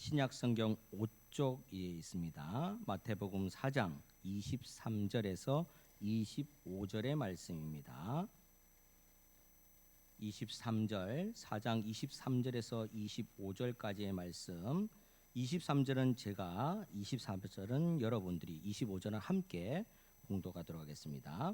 신약 성경 5쪽에 있습니다. 마태복음 4장 23절에서 25절의 말씀입니다. 23절, 4장 23절에서 25절까지의 말씀. 23절은 제가, 24절은 여러분들이, 25절은 함께 공독하도록 하겠습니다.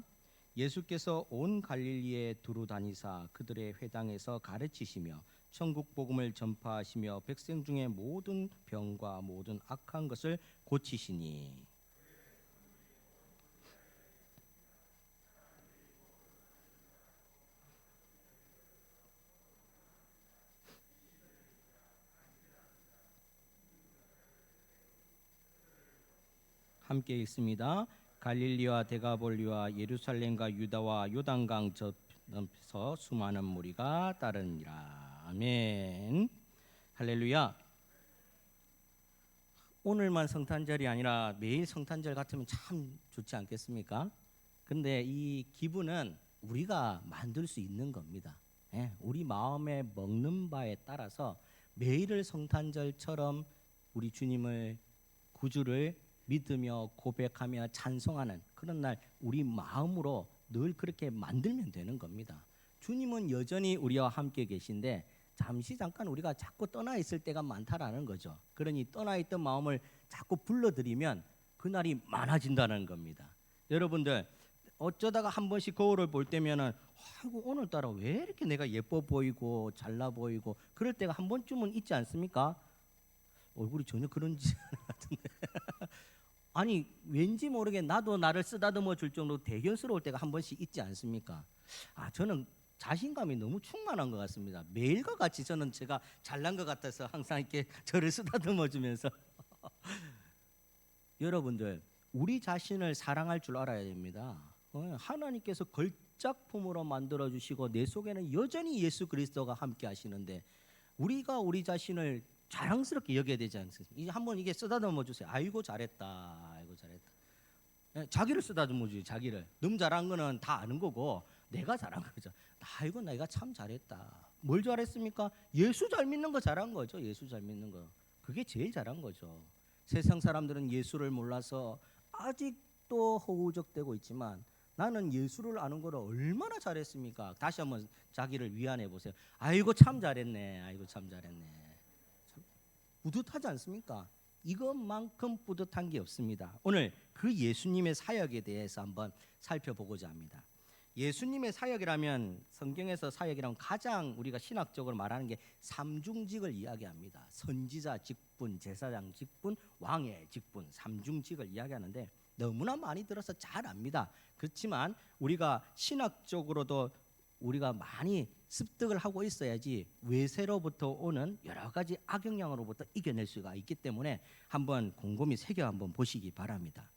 예수께서 온 갈릴리에 두루 다니사 그들의 회당에서 가르치시며 천국 복음을 전파하시며 백성 중에 모든 병과 모든 악한 것을 고치시니. 함께 읽습니다. 갈릴리와 데가볼리와 예루살렘과 유다와 요단강 저편에서 수많은 무리가 따르니라. 아멘. 할렐루야. 오늘만 성탄절이 아니라 매일 성탄절 같으면 참 좋지 않겠습니까? 근데 이 기분은 우리가 만들 수 있는 겁니다. 우리 마음에 먹는 바에 따라서 매일을 성탄절처럼 우리 주님을, 구주를 믿으며 고백하며 찬송하는 그런 날 우리 마음으로 늘 그렇게 만들면 되는 겁니다. 주님은 여전히 우리와 함께 계신데 잠깐 우리가 자꾸 떠나 있을 때가 많다라는 거죠. 그러니 떠나 있던 마음을 자꾸 불러들이면 그날이 많아진다는 겁니다. 여러분들 어쩌다가 한 번씩 거울을 볼 때면은 아이고 오늘따라 왜 이렇게 내가 예뻐 보이고 잘나 보이고 그럴 때가 한 번쯤은 있지 않습니까? 얼굴이 전혀 그런지 같은데 아니 왠지 모르게 나도 나를 쓰다듬어 줄 정도로 대견스러울 때가 한 번씩 있지 않습니까? 저는 자신감이 너무 충만한 것 같습니다. 매일과 같이 저는 제가 잘난 것 같아서 항상 이렇게 저를 쓰다듬어 주면서 여러분들 우리 자신을 사랑할 줄 알아야 됩니다. 하나님께서 걸작품으로 만들어 주시고 내 속에는 여전히 예수 그리스도가 함께 하시는데 우리가 우리 자신을 자랑스럽게 여겨야 되지 않습니까? 한번 이게 쓰다듬어 주세요. 아이고 잘했다. 아이고 잘했다. 자기를 쓰다듬어 주지. 자기를. 너무 잘한 거는 다 아는 거고 내가 잘한 거죠. 아이고 내가 참 잘했다. 뭘 잘했습니까? 예수 잘 믿는 거 잘한 거죠. 예수 잘 믿는 거. 그게 제일 잘한 거죠. 세상 사람들은 예수를 몰라서 아직도 허우적대고 있지만 나는 예수를 아는 거를 얼마나 잘했습니까? 다시 한번 자기를 위안해 보세요. 아이고 참 잘했네. 아이고 참 잘했네. 뿌듯하지 않습니까? 이것만큼 뿌듯한 게 없습니다. 오늘 그 예수님의 사역에 대해서 한번 살펴보고자 합니다. 예수님의 사역이라면 성경에서 사역이라면 가장 우리가 신학적으로 말하는 게 삼중직을 이야기합니다. 선지자 직분, 제사장 직분, 왕의 직분, 삼중직을 이야기하는데 너무나 많이 들어서 잘 압니다. 그렇지만 우리가 신학적으로도 우리가 많이 습득을 하고 있어야지 외세로부터 오는 여러 가지 악영향으로부터 이겨낼 수가 있기 때문에 한번 곰곰이 새겨 한번 보시기 바랍니다.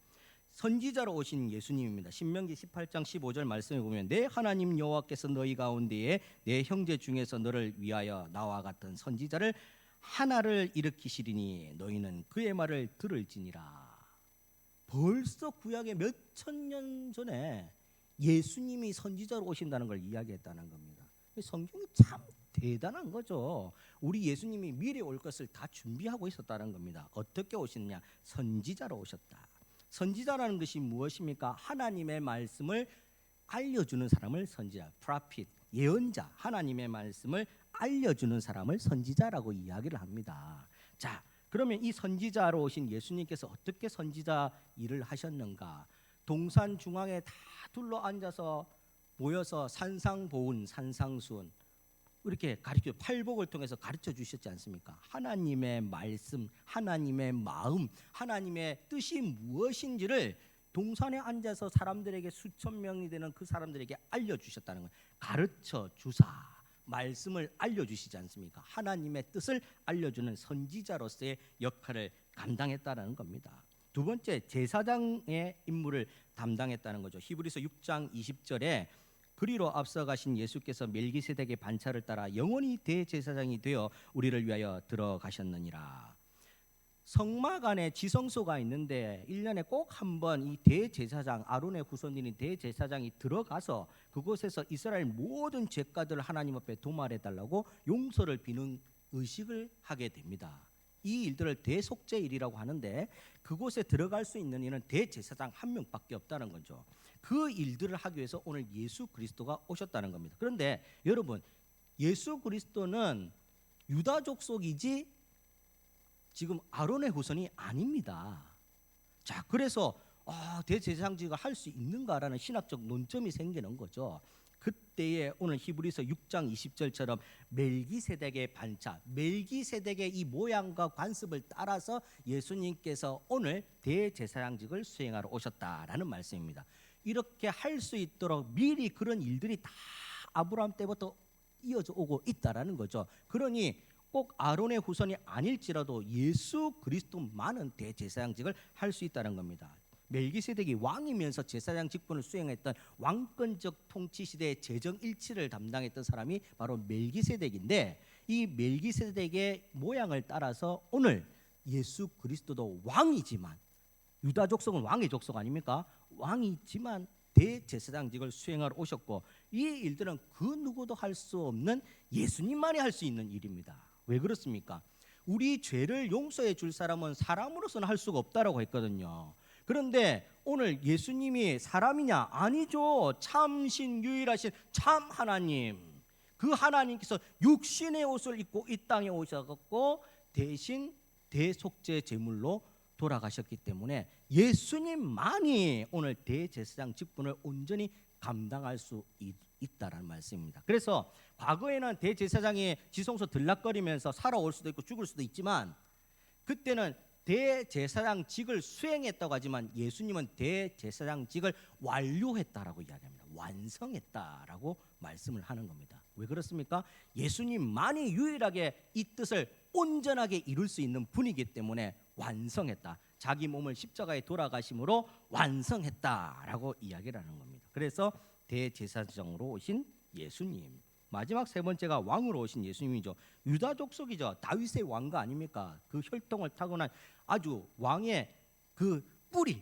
선지자로 오신 예수님입니다. 신명기 18장 15절 말씀에 보면 내 하나님 여호와께서 너희 가운데에 내 형제 중에서 너를 위하여 나와 같은 선지자를 하나를 일으키시리니 너희는 그의 말을 들을지니라. 벌써 구약의 몇 천 년 전에 예수님이 선지자로 오신다는 걸 이야기했다는 겁니다. 성경이 참 대단한 거죠. 우리 예수님이 미래에 올 것을 다 준비하고 있었다는 겁니다. 어떻게 오셨냐? 선지자로 오셨다. 선지자라는 것이 무엇입니까? 하나님의 말씀을 알려주는 사람을 선지자, prophet, 예언자, 하나님의 말씀을 알려주는 사람을 선지자라고 이야기를 합니다. 자, 그러면 이 선지자로 오신 예수님께서 어떻게 선지자 일을 하셨는가? 동산 중앙에 다 둘러 앉아서 모여서 산상보훈, 산상수훈 이렇게 가르쳐 팔복을 통해서 가르쳐 주셨지 않습니까? 하나님의 말씀, 하나님의 마음, 하나님의 뜻이 무엇인지를 동산에 앉아서 사람들에게 수천 명이 되는 그 사람들에게 알려주셨다는 거예요. 가르쳐 주사 말씀을 알려주시지 않습니까? 하나님의 뜻을 알려주는 선지자로서의 역할을 감당했다는 겁니다. 두 번째, 제사장의 임무를 담당했다는 거죠. 히브리서 6장 20절에 그리로 앞서가신 예수께서 멜기세덱의 반차를 따라 영원히 대제사장이 되어 우리를 위하여 들어가셨느니라. 성막 안에 지성소가 있는데 1년에 꼭 한 번 이 대제사장, 아론의 후손들인 대제사장이 들어가서 그곳에서 이스라엘 모든 죄가들을 하나님 앞에 도말해 달라고 용서를 비는 의식을 하게 됩니다. 이 일들을 대속죄일이라고 하는데 그곳에 들어갈 수 있는 이는 대제사장 한 명밖에 없다는 거죠. 그 일들을 하기 위해서 오늘 예수 그리스도가 오셨다는 겁니다. 그런데 여러분, 예수 그리스도는 유다 족속이지 지금 아론의 후손이 아닙니다. 자, 그래서 대제사장직을 할 수 있는가라는 신학적 논점이 생기는 거죠. 그때에 오늘 히브리서 6장 20절처럼 멜기세덱의 반차, 멜기세덱의 이 모양과 관습을 따라서 예수님께서 오늘 대제사장직을 수행하러 오셨다라는 말씀입니다. 이렇게 할 수 있도록 미리 그런 일들이 다 아브라함 때부터 이어져 오고 있다라는 거죠. 그러니 꼭 아론의 후손이 아닐지라도 예수 그리스도만은 대제사장직을 할 수 있다는 겁니다. 멜기세덱이 왕이면서 제사장 직분을 수행했던 왕권적 통치 시대의 재정 일치를 담당했던 사람이 바로 멜기세덱인데, 이 멜기세덱의 모양을 따라서 오늘 예수 그리스도도 왕이지만, 유다 족속은 왕의 족속 아닙니까? 왕이지만 대제사장직을 수행하러 오셨고, 이 일들은 그 누구도 할 수 없는 예수님만이 할 수 있는 일입니다. 왜 그렇습니까? 우리 죄를 용서해 줄 사람은 사람으로서는 할 수가 없다라고 했거든요. 그런데 오늘 예수님이 사람이냐? 아니죠. 참신 유일하신 참 하나님, 그 하나님께서 육신의 옷을 입고 이 땅에 오셔서 대신 대속죄 제물로 돌아가셨기 때문에 예수님만이 오늘 대제사장 직분을 온전히 감당할 수 있다라는 말씀입니다. 그래서 과거에는 대제사장이 지성소 들락거리면서 살아올 수도 있고 죽을 수도 있지만, 그때는 대제사장직을 수행했다고 하지만 예수님은 대제사장직을 완료했다라고 이야기합니다. 완성했다라고 말씀을 하는 겁니다. 왜 그렇습니까? 예수님만이 유일하게 이 뜻을 온전하게 이룰 수 있는 분이기 때문에 완성했다. 자기 몸을 십자가에 돌아가심으로 완성했다라고 이야기를 하는 겁니다. 그래서 대제사장으로 오신 예수님, 마지막 세 번째가 왕으로 오신 예수님이죠. 유다 족속이죠. 다윗의 왕가 아닙니까? 그 혈통을 타고난 아주 왕의 그 뿌리,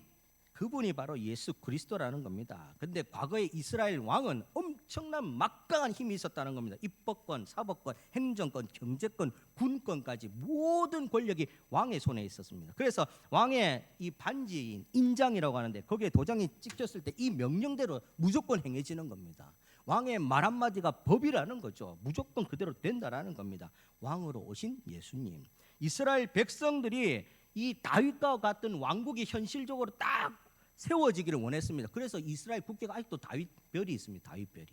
그분이 바로 예수 그리스도라는 겁니다. 근데 과거의 이스라엘 왕은 엄청난 막강한 힘이 있었다는 겁니다. 입법권, 사법권, 행정권, 경제권, 군권까지 모든 권력이 왕의 손에 있었습니다. 그래서 왕의 이 반지인 인장이라고 하는데, 거기에 도장이 찍혔을 때 이 명령대로 무조건 행해지는 겁니다. 왕의 말 한마디가 법이라는 거죠. 무조건 그대로 된다라는 겁니다. 왕으로 오신 예수님, 이스라엘 백성들이 이 다윗과 같은 왕국이 현실적으로 딱 세워지기를 원했습니다. 그래서 이스라엘 국기가 아직도 다윗별이 있습니다. 다윗별이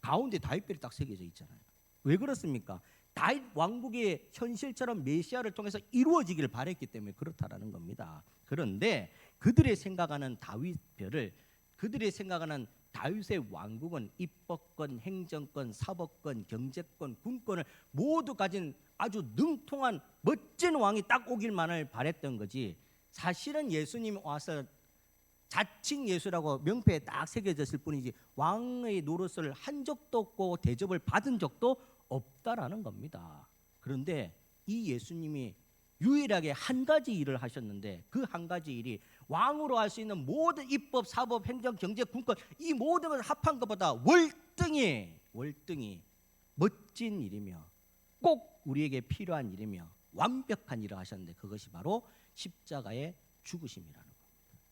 가운데 다윗별이 딱 새겨져 있잖아요. 왜 그렇습니까? 다윗 왕국이 현실처럼 메시아를 통해서 이루어지기를 바랬기 때문에 그렇다라는 겁니다. 그런데 그들의 생각하는 다윗별을, 그들이 생각하는 다윗의 왕국은 입법권, 행정권, 사법권, 경제권, 군권을 모두 가진 아주 능통한 멋진 왕이 딱 오길만을 바랬던 거지, 사실은 예수님이 와서 자칭 예수라고 명패에 딱 새겨졌을 뿐이지 왕의 노릇을 한 적도 없고 대접을 받은 적도 없다라는 겁니다. 그런데 이 예수님이 유일하게 한 가지 일을 하셨는데, 그 한 가지 일이 왕으로 할 수 있는 모든 입법, 사법, 행정, 경제, 군권 이 모든 걸 합한 것보다 월등히 멋진 일이며 꼭 우리에게 필요한 일이며 완벽한 일을 하셨는데, 그것이 바로 십자가의 죽으심이라는 겁니다.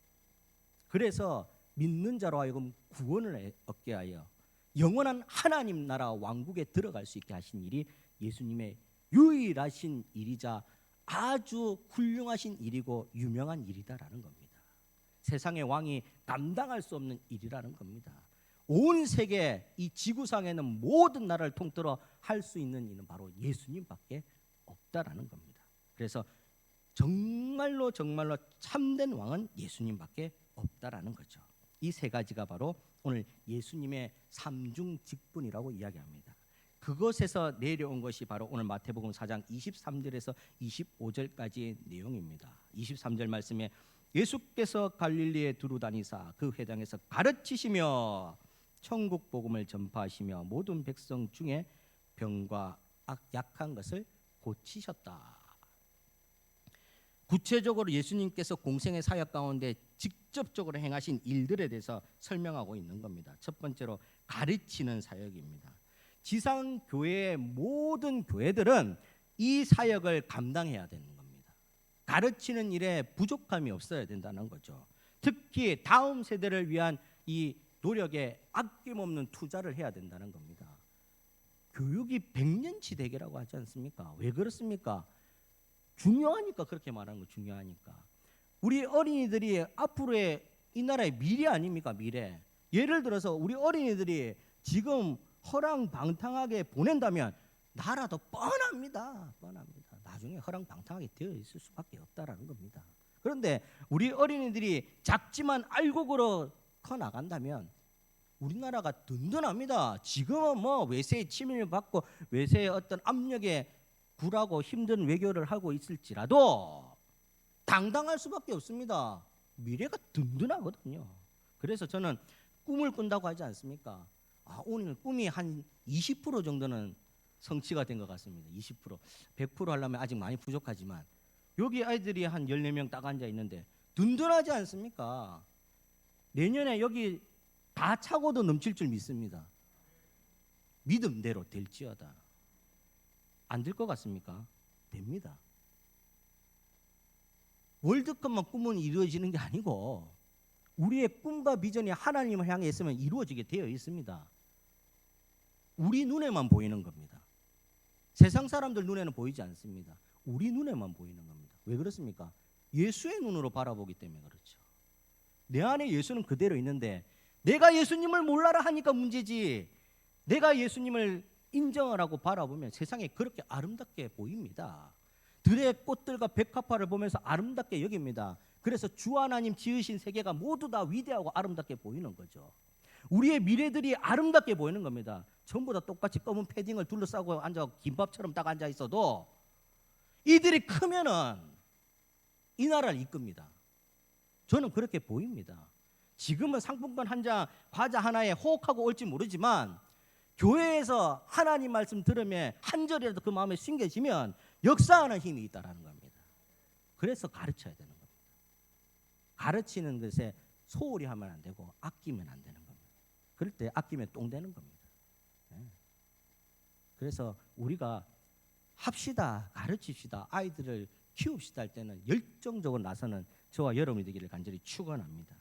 그래서 믿는 자로 하여금 구원을 얻게 하여 영원한 하나님 나라 왕국에 들어갈 수 있게 하신 일이 예수님의 유일하신 일이자 아주 훌륭하신 일이고 유명한 일이다라는 겁니다. 세상의 왕이 감당할 수 없는 일이라는 겁니다. 온 세계 이 지구상에는 모든 나라를 통틀어 할 수 있는 일은 바로 예수님밖에 없다라는 겁니다. 그래서 정말로 참된 왕은 예수님밖에 없다라는 거죠. 이 세 가지가 바로 오늘 예수님의 삼중 직분이라고 이야기합니다. 그것에서 내려온 것이 바로 오늘 마태복음 4장 23절에서 25절까지의 내용입니다. 23절 말씀에 예수께서 갈릴리에 두루 다니사 그 회당에서 가르치시며 천국 복음을 전파하시며 모든 백성 중에 병과 약한 것을 고치셨다. 구체적으로 예수님께서 공생의 사역 가운데 직접적으로 행하신 일들에 대해서 설명하고 있는 겁니다. 첫 번째로 가르치는 사역입니다. 지상 교회의 모든 교회들은 이 사역을 감당해야 되는 겁니다. 가르치는 일에 부족함이 없어야 된다는 거죠. 특히 다음 세대를 위한 이 노력에 아낌없는 투자를 해야 된다는 겁니다. 교육이 백년치 대계라고 하지 않습니까? 왜 그렇습니까? 중요하니까 그렇게 말하는 거. 중요하니까. 우리 어린이들이 앞으로의 이 나라의 미래 아닙니까? 미래. 예를 들어서 우리 어린이들이 지금 허랑방탕하게 보낸다면 나라도 뻔합니다. 뻔합니다. 나중에 허랑방탕하게 되어 있을 수밖에 없다라는 겁니다. 그런데 우리 어린이들이 작지만 알곡으로 커 나간다면 우리나라가 든든합니다. 지금은 뭐 외세의 침입을 받고 외세의 어떤 압력에 굴하고 힘든 외교를 하고 있을지라도 당당할 수밖에 없습니다. 미래가 든든하거든요. 그래서 저는 꿈을 꾼다고 하지 않습니까? 오늘 꿈이 한 20% 정도는 성취가 된 것 같습니다. 20%, 100% 하려면 아직 많이 부족하지만 여기 아이들이 한 14명 딱 앉아 있는데 든든하지 않습니까? 내년에 여기 다 차고도 넘칠 줄 믿습니다. 믿음대로 될지어다. 안 될 것 같습니까? 됩니다. 월드컵만 꿈은 이루어지는 게 아니고 우리의 꿈과 비전이 하나님을 향해 있으면 이루어지게 되어 있습니다. 우리 눈에만 보이는 겁니다. 세상 사람들 눈에는 보이지 않습니다. 우리 눈에만 보이는 겁니다. 왜 그렇습니까? 예수의 눈으로 바라보기 때문에 그렇죠. 내 안에 예수는 그대로 있는데 내가 예수님을 몰라라 하니까 문제지, 내가 예수님을 인정을 하고 바라보면 세상에 그렇게 아름답게 보입니다. 들의 꽃들과 백합화를 보면서 아름답게 여깁니다. 그래서 주 하나님 지으신 세계가 모두 다 위대하고 아름답게 보이는 거죠. 우리의 미래들이 아름답게 보이는 겁니다. 전부 다 똑같이 검은 패딩을 둘러싸고 앉아 김밥처럼 딱 앉아 있어도 이들이 크면은 이 나라를 이끕니다. 저는 그렇게 보입니다. 지금은 상품권 한 장, 과자 하나에 호흡하고 올지 모르지만 교회에서 하나님 말씀 들으면 한 절이라도 그 마음에 심겨지면 역사하는 힘이 있다라는 겁니다. 그래서 가르쳐야 되는 겁니다. 가르치는 것에 소홀히 하면 안 되고 아끼면 안 되는 겁니다. 그럴 때 아끼면 똥 되는 겁니다. 그래서 우리가 합시다, 가르칩시다, 아이들을 키웁시다 할 때는 열정적으로 나서는 저와 여러분이 되기를 간절히 축원합니다.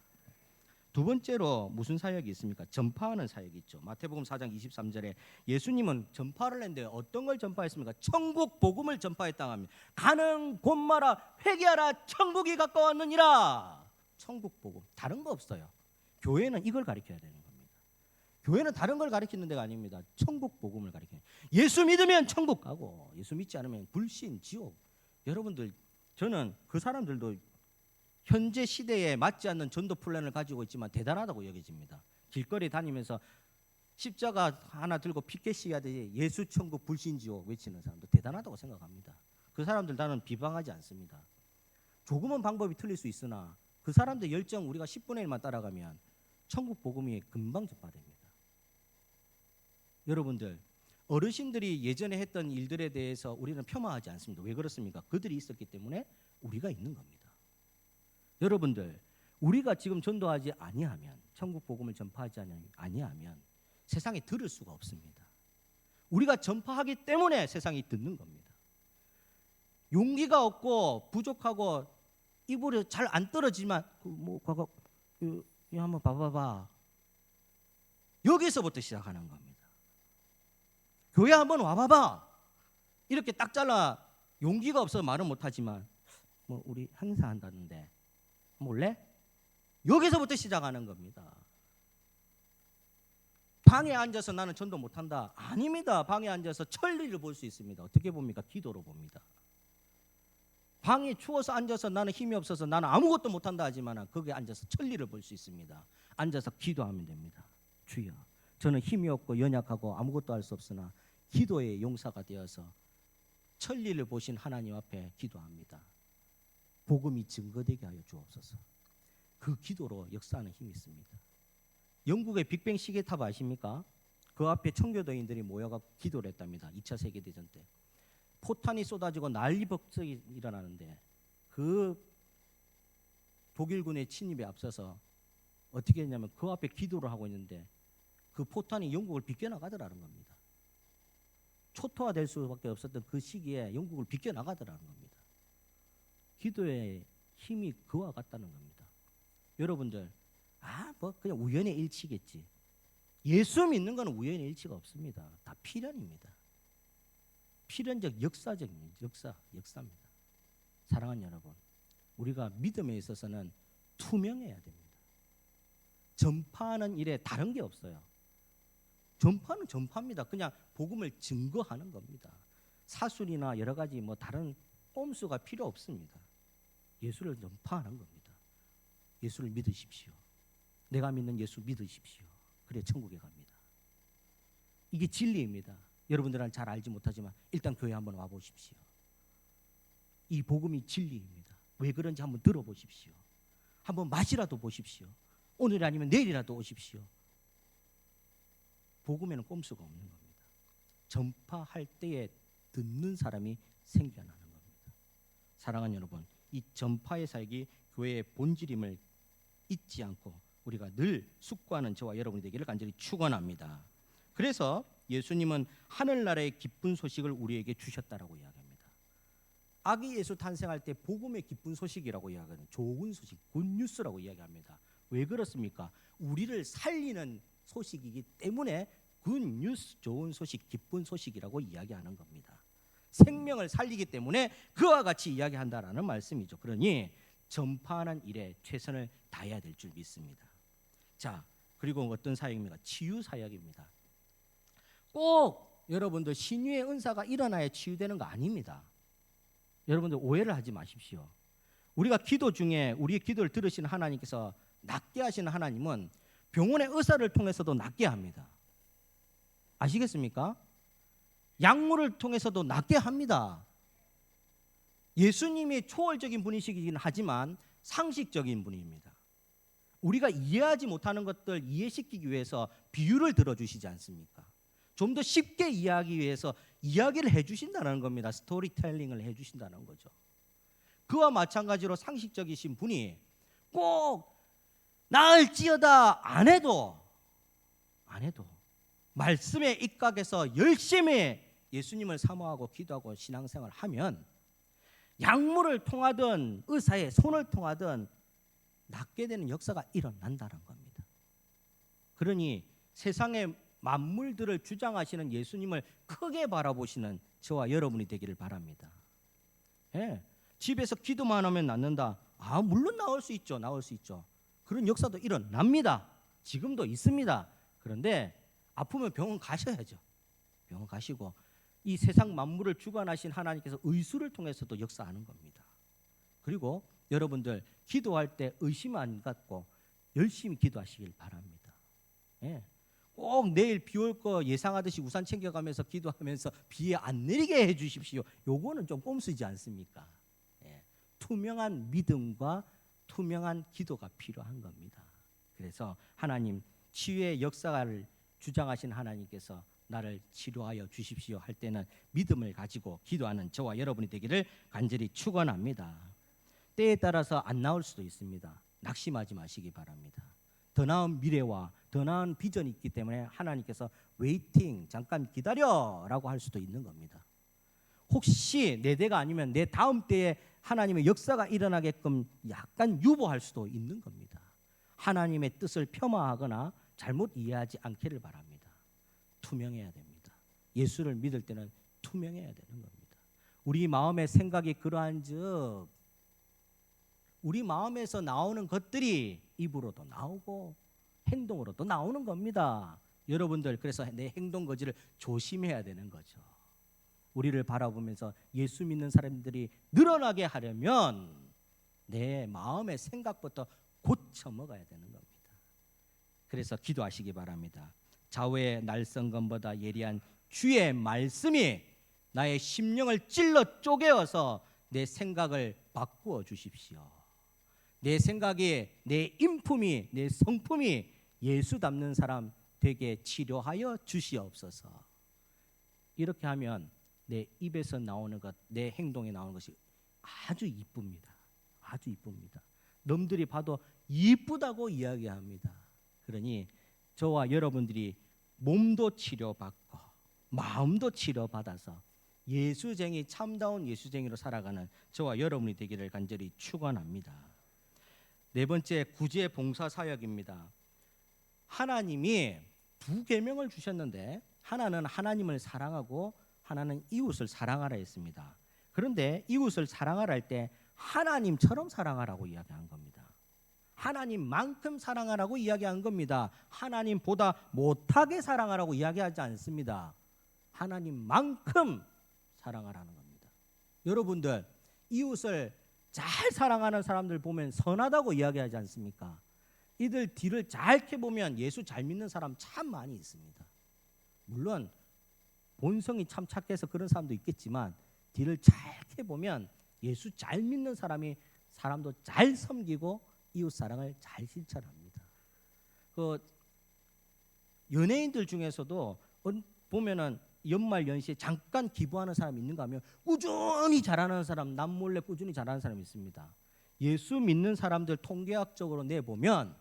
두 번째로 무슨 사역이 있습니까? 전파하는 사역이 있죠. 마태복음 4장 23절에 예수님은 전파를 했는데 어떤 걸 전파했습니까? 천국 복음을 전파했다고 합니다. 가는 곳마다 회개하라, 천국이 가까웠느니라. 천국 복음, 다른 거 없어요. 교회는 이걸 가르쳐야 되는 겁니다. 교회는 다른 걸 가르치는 데가 아닙니다. 천국 복음을 가르쳐요. 예수 믿으면 천국 가고 예수 믿지 않으면 불신, 지옥. 여러분들, 저는 그 사람들도 현재 시대에 맞지 않는 전도 플랜을 가지고 있지만 대단하다고 여겨집니다. 길거리 다니면서 십자가 하나 들고 피켓시 하듯이 예수 천국 불신 지옥 외치는 사람도 대단하다고 생각합니다. 그 사람들 나는 비방하지 않습니다. 조금은 방법이 틀릴 수 있으나 그 사람들 열정 우리가 10분의 1만 따라가면 천국 복음이 금방 전파됩니다. 여러분들, 어르신들이 예전에 했던 일들에 대해서 우리는 폄하하지 않습니다. 왜 그렇습니까? 그들이 있었기 때문에 우리가 있는 겁니다. 여러분들, 우리가 지금 전도하지 아니하면, 천국 복음을 전파하지 아니하면 세상에 들을 수가 없습니다. 우리가 전파하기 때문에 세상이 듣는 겁니다. 용기가 없고 부족하고 입으로 잘 안 떨어지만 한번 봐봐봐. 여기서부터 시작하는 겁니다. 교회 한번 와봐봐. 이렇게 딱 잘라 용기가 없어서 말은 못하지만 우리 행사한다는데 몰래? 여기서부터 시작하는 겁니다. 방에 앉아서 나는 전도 못한다. 아닙니다. 방에 앉아서 천리를 볼 수 있습니다. 어떻게 봅니까? 기도로 봅니다. 방에 추워서 앉아서 나는 힘이 없어서 나는 아무것도 못한다 하지만 거기에 앉아서 천리를 볼 수 있습니다. 앉아서 기도하면 됩니다. 주여, 저는 힘이 없고 연약하고 아무것도 할 수 없으나 기도의 용사가 되어서 천리를 보신 하나님 앞에 기도합니다. 복음이 증거되게 하여 주옵소서. 그 기도로 역사하는 힘이 있습니다. 영국의 빅뱅 시계탑 아십니까? 그 앞에 청교도인들이 모여가 기도를 했답니다. 2차 세계대전 때 포탄이 쏟아지고 난리법석이 일어나는데 그 독일군의 침입에 앞서서 어떻게 했냐면 그 앞에 기도를 하고 있는데 그 포탄이 영국을 비껴나가더라는 겁니다. 초토화될 수밖에 없었던 그 시기에 영국을 비껴나가더라는 겁니다. 기도의 힘이 그와 같다는 겁니다. 여러분들, 뭐 그냥 우연의 일치겠지. 예수 믿는 것은 우연의 일치가 없습니다. 다 필연입니다. 필연적 역사적인 역사입니다. 사랑하는 여러분, 우리가 믿음에 있어서는 투명해야 됩니다. 전파하는 일에 다른 게 없어요. 전파는 전파입니다. 그냥 복음을 증거하는 겁니다. 사술이나 여러 가지 뭐 다른 꼼수가 필요 없습니다. 예수를 전파하는 겁니다. 예수를 믿으십시오. 내가 믿는 예수 믿으십시오. 그래 천국에 갑니다. 이게 진리입니다. 여러분들은 잘 알지 못하지만 일단 교회 한번 와보십시오. 이 복음이 진리입니다. 왜 그런지 한번 들어보십시오. 한번 맛이라도 보십시오. 오늘 아니면 내일이라도 오십시오. 복음에는 꼼수가 없는 겁니다. 전파할 때에 듣는 사람이 생겨나는 겁니다. 사랑하는 여러분, 이 전파의 사역이 교회의 본질임을 잊지 않고 우리가 늘 숙고하는 저와 여러분이 되기를 간절히 축원합니다. 그래서 예수님은 하늘나라의 기쁜 소식을 우리에게 주셨다라고 이야기합니다. 아기 예수 탄생할 때 복음의 기쁜 소식이라고 이야기하는 좋은 소식, 굿뉴스라고 이야기합니다. 왜 그렇습니까? 우리를 살리는 소식이기 때문에 굿뉴스, 좋은 소식, 기쁜 소식이라고 이야기하는 겁니다. 생명을 살리기 때문에 그와 같이 이야기한다라는 말씀이죠. 그러니 전파하는 일에 최선을 다해야 될 줄 믿습니다. 자, 그리고 어떤 사역입니까? 치유 사역입니다. 꼭 여러분들 신유의 은사가 일어나야 치유되는 거 아닙니다. 여러분들 오해를 하지 마십시오. 우리가 기도 중에 우리의 기도를 들으시는 하나님께서 낫게 하시는 하나님은 병원의 의사를 통해서도 낫게 합니다. 아시겠습니까? 약물을 통해서도 낫게 합니다. 예수님이 초월적인 분이시긴 하지만 상식적인 분입니다. 우리가 이해하지 못하는 것들 이해시키기 위해서 비유를 들어주시지 않습니까? 좀 더 쉽게 이해하기 위해서 이야기를 해주신다는 겁니다. 스토리텔링을 해주신다는 거죠. 그와 마찬가지로 상식적이신 분이 꼭 나을지어다 안 해도 말씀에 입각해서 열심히 예수님을 사모하고 기도하고 신앙생활을 하면 약물을 통하든 의사의 손을 통하든 낫게 되는 역사가 일어난다는 겁니다. 그러니 세상의 만물들을 주장하시는 예수님을 크게 바라보시는 저와 여러분이 되기를 바랍니다. 집에서 기도만 하면 낫는다. 물론 나올 수 있죠. 그런 역사도 일어납니다. 지금도 있습니다. 그런데 아프면 병원 가셔야죠. 병원 가시고 이 세상 만물을 주관하신 하나님께서 의술을 통해서도 역사하는 겁니다. 그리고 여러분들 기도할 때 의심 안 갖고 열심히 기도하시길 바랍니다. 꼭 내일 비 올 거 예상하듯이 우산 챙겨가면서 기도하면서 비 안 내리게 해주십시오. 요거는 좀 꼼수지 않습니까? 투명한 믿음과 투명한 기도가 필요한 겁니다. 그래서 하나님 치유의 역사를 주장하신 하나님께서 나를 치료하여 주십시오 할 때는 믿음을 가지고 기도하는 저와 여러분이 되기를 간절히 축원합니다. 때에 따라서 안 나올 수도 있습니다. 낙심하지 마시기 바랍니다. 더 나은 미래와 더 나은 비전이 있기 때문에 하나님께서 웨이팅, 잠깐 기다려라고 할 수도 있는 겁니다. 혹시 내 대가 아니면 내 다음 때에 하나님의 역사가 일어나게끔 약간 유보할 수도 있는 겁니다. 하나님의 뜻을 폄하하거나 잘못 이해하지 않기를 바랍니다. 투명해야 됩니다. 예수를 믿을 때는 투명해야 되는 겁니다. 우리 마음의 생각이 그러한즉 우리 마음에서 나오는 것들이 입으로도 나오고 행동으로도 나오는 겁니다. 여러분들 그래서 내 행동 거지를 조심해야 되는 거죠. 우리를 바라보면서 예수 믿는 사람들이 늘어나게 하려면 내 마음의 생각부터 고쳐 먹어야 되는 겁니다. 그래서 기도하시기 바랍니다. 좌우의 날성검보다 예리한 주의 말씀이 나의 심령을 찔러 쪼개어서 내 생각을 바꾸어 주십시오. 내 생각이, 내 인품이, 내 성품이 예수 닮는 사람 되게 치료하여 주시옵소서. 이렇게 하면 내 입에서 나오는 것, 내 행동에 나오는 것이 아주 이쁩니다. 아주 이쁩니다. 남들이 봐도 이쁘다고 이야기합니다. 그러니 저와 여러분들이 몸도 치료받고 마음도 치료받아서 예수쟁이, 참다운 예수쟁이로 살아가는 저와 여러분이 되기를 간절히 축원합니다. 네 번째, 구제 봉사 사역입니다. 하나님이 두 계명을 주셨는데 하나는 하나님을 사랑하고 하나는 이웃을 사랑하라 했습니다. 그런데 이웃을 사랑하라 할 때 하나님처럼 사랑하라고 이야기한 겁니다. 하나님만큼 사랑하라고 이야기한 겁니다. 하나님보다 못하게 사랑하라고 이야기하지 않습니다. 하나님만큼 사랑하라는 겁니다. 여러분들, 이웃을 잘 사랑하는 사람들 보면 선하다고 이야기하지 않습니까? 이들 뒤를 잘 캐보면 예수 잘 믿는 사람 참 많이 있습니다. 물론 본성이 참 착해서 그런 사람도 있겠지만 뒤를 잘 캐보면 예수 잘 믿는 사람이 사람도 잘 섬기고 이웃 사랑을 잘 실천합니다. 그 연예인들 중에서도 보면은 연말 연시에 잠깐 기부하는 사람이 있는가 하면 꾸준히 잘하는 사람, 남몰래 꾸준히 잘하는 사람이 있습니다. 예수 믿는 사람들 통계학적으로 내보면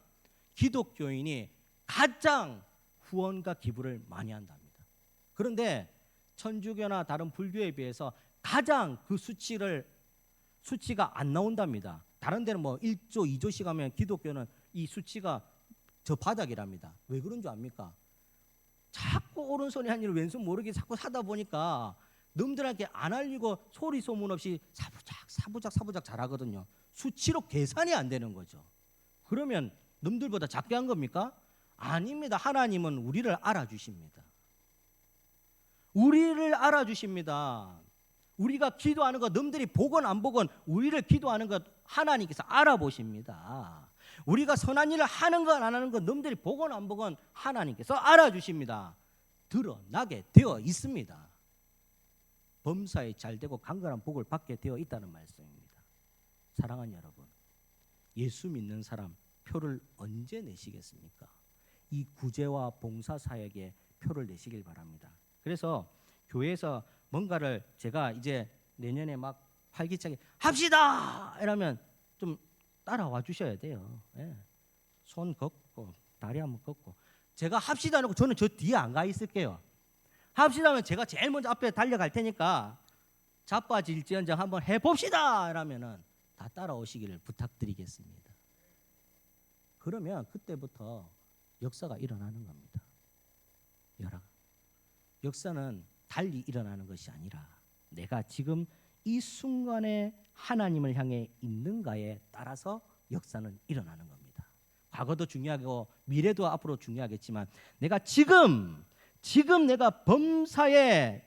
기독교인이 가장 후원과 기부를 많이 한답니다. 그런데 천주교나 다른 불교에 비해서 가장 그 수치가 안 나온답니다. 다른 데는 뭐 1조, 2조씩 하면 기독교는 이 수치가 저 바닥이랍니다. 왜 그런 줄 압니까? 자꾸 오른손이 한 일을 왼손 모르게 자꾸 하다 보니까 놈들한테 안 알리고 소리 소문 없이 사부작 잘하거든요. 수치로 계산이 안 되는 거죠. 그러면 놈들보다 작게 한 겁니까? 아닙니다. 하나님은 우리를 알아주십니다. 우리를 알아주십니다. 우리가 기도하는 것 놈들이 보건 안 보건 우리를 기도하는 것 하나님께서 알아보십니다. 우리가 선한 일을 하는 것 안 하는 것 놈들이 보건 안 보건 하나님께서 알아주십니다. 드러나게 되어 있습니다. 범사에 잘되고 강건한 복을 받게 되어 있다는 말씀입니다. 사랑하는 여러분, 예수 믿는 사람 표를 언제 내시겠습니까? 이 구제와 봉사 사역에 표를 내시길 바랍니다. 그래서 교회에서 뭔가를 제가 이제 내년에 막 활기차게 합시다 이러면 좀 따라와 주셔야 돼요. 예. 손 걷고 다리 한번 걷고 제가 합시다 하고 저는 저 뒤에 안 가 있을게요. 합시다 하면 제가 제일 먼저 앞에 달려갈 테니까 자빠질지언정 한번 해봅시다 이러면은 다 따라오시기를 부탁드리겠습니다. 그러면 그때부터 역사가 일어나는 겁니다. 역사는 달리 일어나는 것이 아니라 내가 지금 이 순간에 하나님을 향해 있는가에 따라서 역사는 일어나는 겁니다. 과거도 중요하고 미래도 앞으로 중요하겠지만 내가 지금 내가 범사에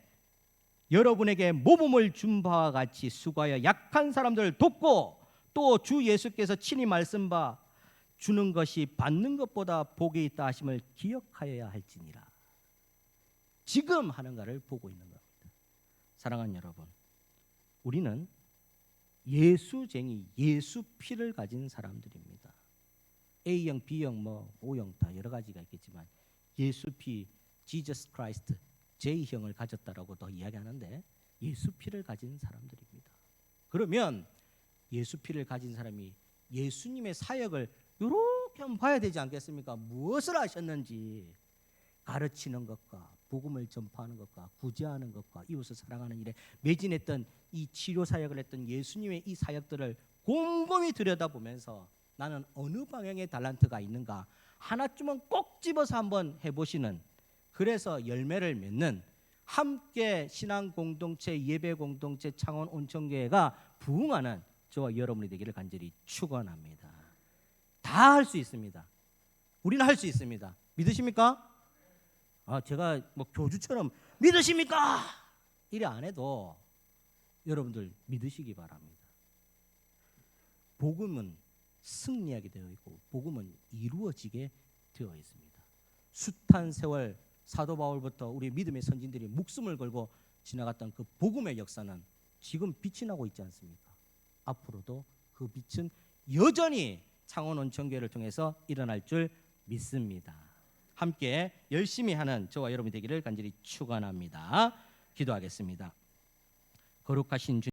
여러분에게 모범을 준 바와 같이 수고하여 약한 사람들을 돕고 또 주 예수께서 친히 말씀 바 주는 것이 받는 것보다 복이 있다 하심을 기억하여야 할지니라. 지금 하는가를 보고 있는 겁니다. 사랑하는 여러분, 우리는 예수쟁이, 예수 피를 가진 사람들입니다. A형, B형, O형 다 여러 가지가 있겠지만 예수 피, Jesus Christ, J형을 가졌다라고 더 이야기하는데 예수 피를 가진 사람들입니다. 그러면 예수 피를 가진 사람이 예수님의 사역을 이렇게 한번 봐야 되지 않겠습니까? 무엇을 하셨는지 가르치는 것과 복음을 전파하는 것과 구제하는 것과 이웃을 사랑하는 일에 매진했던 이 치료 사역을 했던 예수님의 이 사역들을 곰곰이 들여다보면서 나는 어느 방향에 달란트가 있는가 하나쯤은 꼭 집어서 한번 해보시는, 그래서 열매를 맺는 함께 신앙 공동체, 예배 공동체, 창원 온천교회가 부흥하는 저와 여러분이 되기를 간절히 축원합니다. 다 할 수 있습니다. 우리는 할 수 있습니다. 믿으십니까? 제가 교주처럼 믿으십니까? 이래 안 해도 여러분들 믿으시기 바랍니다. 복음은 승리하게 되어 있고 복음은 이루어지게 되어 있습니다. 숱한 세월 사도 바울부터 우리 믿음의 선진들이 목숨을 걸고 지나갔던 그 복음의 역사는 지금 빛이 나고 있지 않습니까? 앞으로도 그 빛은 여전히 창원 온천교회를 통해서 일어날 줄 믿습니다. 함께 열심히 하는 저와 여러분이 되기를 간절히 축원합니다. 기도하겠습니다. 거룩하신 주님,